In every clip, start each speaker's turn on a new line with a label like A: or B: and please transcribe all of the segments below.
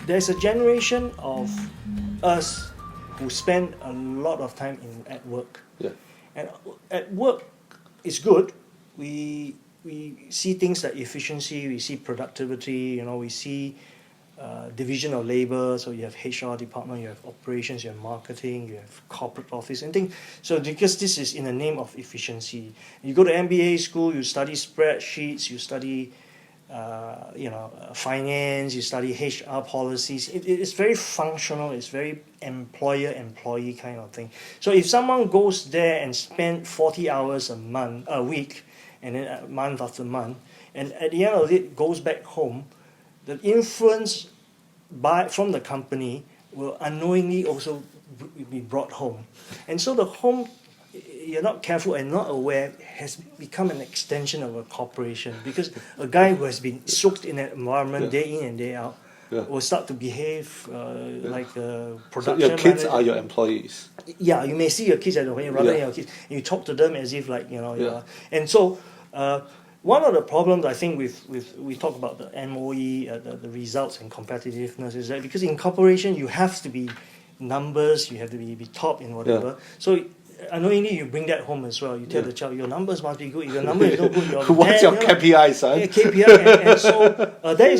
A: there's a generation of us who spend a lot of time at work.
B: Yeah.
A: And at work, it's good. We see things like efficiency, we see productivity, we see division of labor. So you have HR department, you have operations, you have marketing, you have corporate office and things. So because this is in the name of efficiency, you go to MBA school, you study spreadsheets, you study finance, you study HR policies. It's very functional. It's very employer-employee kind of thing. So if someone goes there and spend 40 hours a week, and then month after month, and at the end of it goes back home, the influence from the company will unknowingly also be brought home. And so the home, you're not careful and not aware, has become an extension of a corporation, because a guy who has been soaked in that environment day in and day out will start to behave like a production
B: So your kids
A: manager.
B: are your employees.
A: Yeah, you may see your kids at home rather than your kids. You talk to them as if and so one of the problems I think we talk about the MOE, the results and competitiveness, is that because in corporation you have to be numbers, you have to be top in whatever. So unknowingly you bring that home as well. You tell the child your numbers must be good. If your number is not good, you're
B: what's your KPI, son?
A: KPI, and so that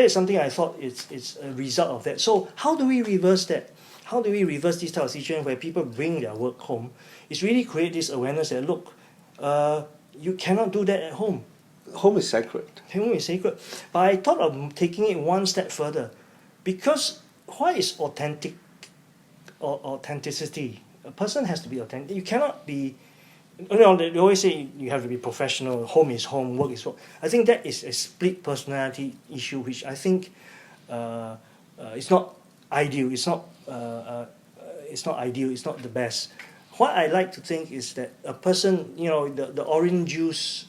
A: is something I thought it's a result of that. So how do we reverse that? How do we reverse this type of situation where people bring their work home? It's really create this awareness that look, you cannot do that at home.
B: Home is sacred.
A: Home is sacred. But I thought of taking it one step further, because what is authenticity? A person has to be authentic. You cannot be. They always say you have to be professional. Home is home. Work is work. I think that is a split personality issue, which I think it's not ideal. It's not ideal. It's not the best. What I like to think is that a person, the orange juice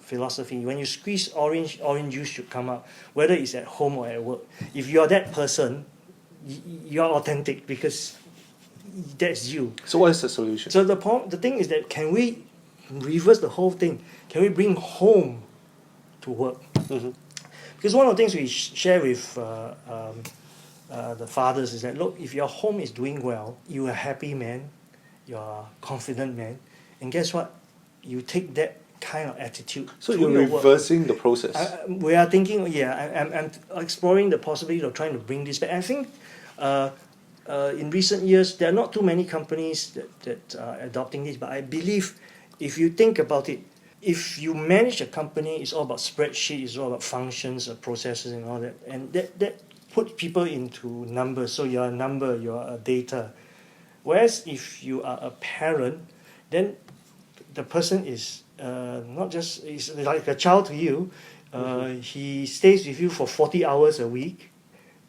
A: philosophy. When you squeeze orange juice should come out, whether it's at home or at work. If you are that person, you are authentic because that's you.
B: So what is the solution?
A: So the thing is that, can we reverse the whole thing? Can we bring home to work?
B: Mm-hmm.
A: Because one of the things we share with the fathers is that, look, if your home is doing well, you're a happy man, you're a confident man, and guess what? You take that kind of attitude.
B: So you're reversing the process.
A: We are thinking, I'm exploring the possibility of trying to bring this back. I think in recent years, there are not too many companies that are adopting this, but I believe if you think about it, if you manage a company, it's all about spreadsheets, it's all about functions, processes and all that. And that puts people into numbers. So you're a number, you're a data. Whereas if you are a parent, then the person is not just, is like a child to you. He stays with you for 40 hours a week,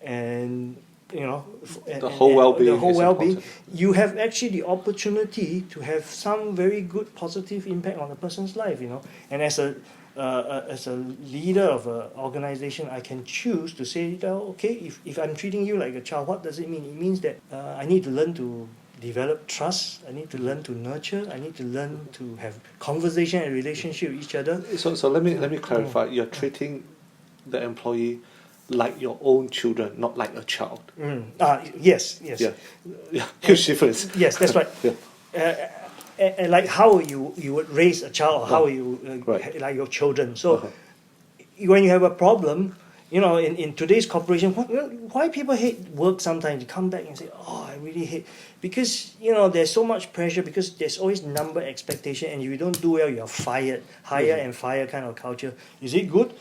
A: and
B: the whole well-being.
A: You have actually the opportunity to have some very good positive impact on a person's life. And as a leader of an organization, I can choose to say, okay, if I'm treating you like a child, what does it mean? It means that I need to learn to develop trust. I need to learn to nurture. I need to learn to have conversation and relationship with each other.
B: So let me clarify. You're treating the employee like your own children, not like a child.
A: Yes.
B: Yeah. Huge difference.
A: Yes, that's right.
B: Yeah.
A: And like how you would raise a child, or how you like your children. So when you have a problem, in today's corporation, why people hate work sometimes? You come back and say, oh, I really hate, because there's so much pressure, because there's always number expectation, and if you don't do well, you're fired. Hire and fire kind of culture. Is it good?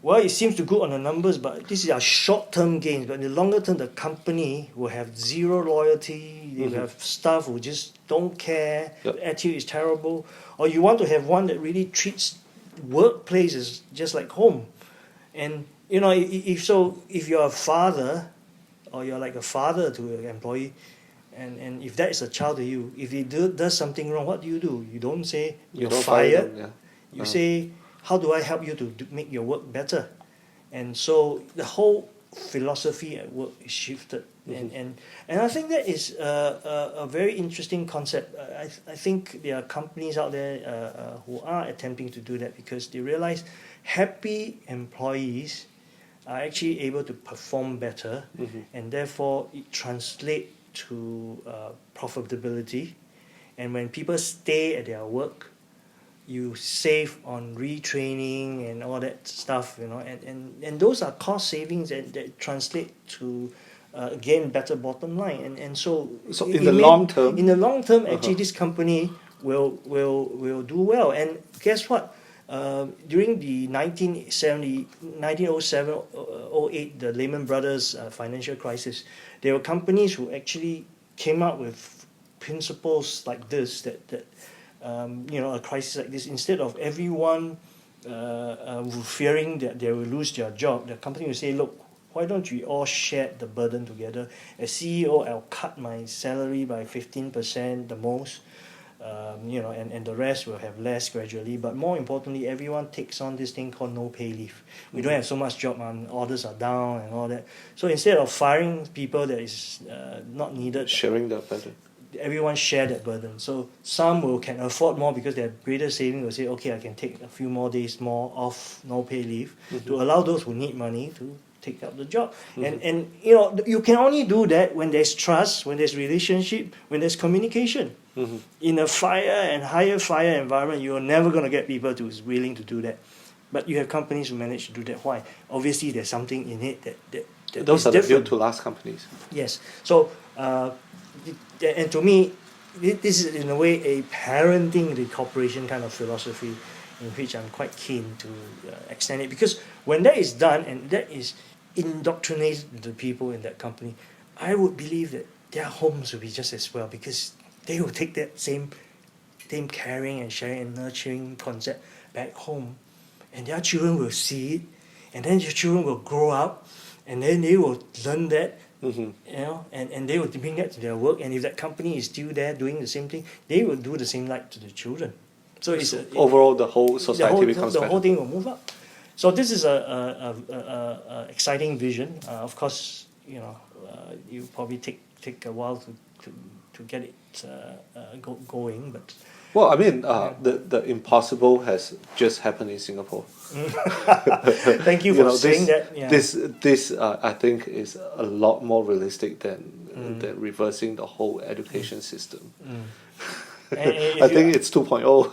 A: Well, it seems to go on the numbers, but this is our short-term gains. But in the longer term, the company will have zero loyalty. They will have staff who just don't care.
B: Yep.
A: The attitude is terrible. Or you want to have one that really treats workplaces just like home. And if you're a father, or you're like a father to an employee, and if that is a child to you, if he does something wrong, what do? You don't say you're fired. You say, how do I help you to make your work better? And so the whole philosophy at work is shifted. And I think that is a very interesting concept. I think there are companies out there who are attempting to do that, because they realize happy employees are actually able to perform better, and therefore it translates to profitability. And when people stay at their work, you save on retraining and all that stuff, and those are cost savings that translate to again better bottom line. And so
B: in the long term,
A: actually this company will do well. And guess what? During the 1907-08, the Lehman Brothers financial crisis, there were companies who actually came up with principles like this, that a crisis like this, instead of everyone fearing that they will lose their job, the company will say, look, why don't we all share the burden together? As CEO, I'll cut my salary by 15%, the most, and the rest will have less gradually. But more importantly, everyone takes on this thing called no pay leave. We don't have so much job, orders are down and all that. So instead of firing people that is not needed,
B: sharing the burden,
A: everyone share that burden. So some can afford more because they have greater savings, will say, okay, I can take a few more days more off, no pay leave, to allow those who need money to take up the job. And you can only do that when there's trust, when there's relationship, when there's communication. In a higher fire environment, you're never going to get people to is willing to do that. But you have companies who manage to do that. Why? Obviously, there's something in it that
B: those are the
A: different.
B: built to last companies.
A: Yes. So, and to me, this is in a way a parenting the corporation kind of philosophy, in which I'm quite keen to extend it. Because when that is done and that is indoctrinated to people in that company, I would believe that their homes will be just as well, because they will take that same caring and sharing and nurturing concept back home, and their children will see it, and then your children will grow up, and then they will learn that, and they will bring that to their work. And if that company is still there doing the same thing, they will do the same like to the children. So
B: overall, the whole society becomes better.
A: The whole thing will move up. So this is a exciting vision. Of course, you probably take a while to get it going, but.
B: Well, I mean, the impossible has just happened in Singapore.
A: Thank you for saying that. Yeah.
B: This I think is a lot more realistic than reversing the whole education system. I think it's 2.0.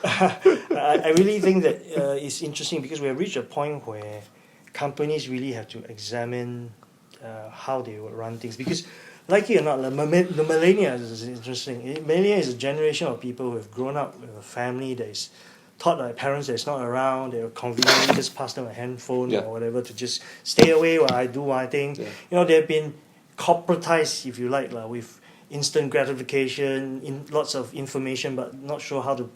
A: I really think that it's interesting, because we have reached a point where companies really have to examine how they will run things. Because, like it or not, the millennia is interesting. Millennia is a generation of people who have grown up with a family that is taught by parents that's not around. They will conveniently just pass them a handphone or whatever to just stay away while I do my thing.
B: Yeah.
A: They've been corporatized, if you like, with instant gratification, lots of information, but not sure how to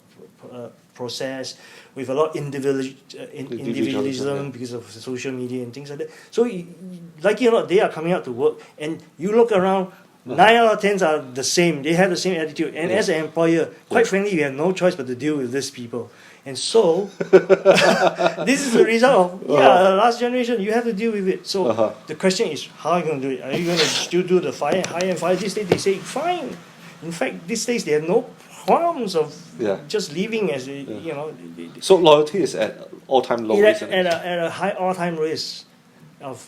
A: process, with a lot of individualism because of social media and things like that. So, like it or not, they are coming out to work, and you look around, 9 out of 10 are the same. They have the same attitude. And as an employer, quite frankly, you have no choice but to deal with these people. And so, this is the result of, the last generation, you have to deal with it. So, the question is, how are you going to do it? Are you going to still do the high and fire? These days, they say, fine. In fact, these days, they have no qualms of just leaving as,
B: So, loyalty is at all-time low, isn't it?
A: At a high all-time risk of,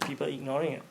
A: people ignoring it.